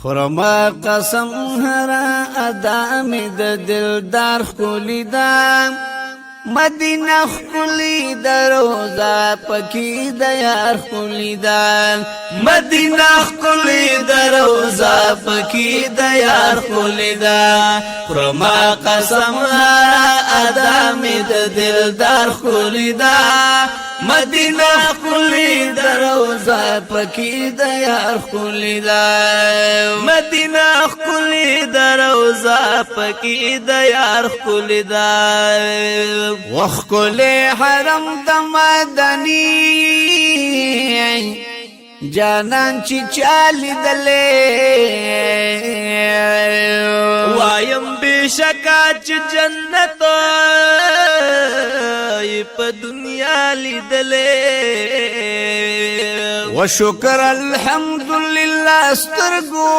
خرما قسم هرا ادا می د دلدار خلی دا مدینه خلی دا روزا پکی د یار خلی دا مدینه خلی دا روزا پکی د یار خلی دا خرما قسم هرا ادا می د دلدار خلی دا مدینه خلی دا روزا پکی د یار خلی دا مدینه خلی دا روزا پکی د یار خلی دا وخلی حرم د مدنی جانان چی چالی دلے وایم بشکا چی جنت په دنیا لیدلے وشکر الحمدللہ سترگو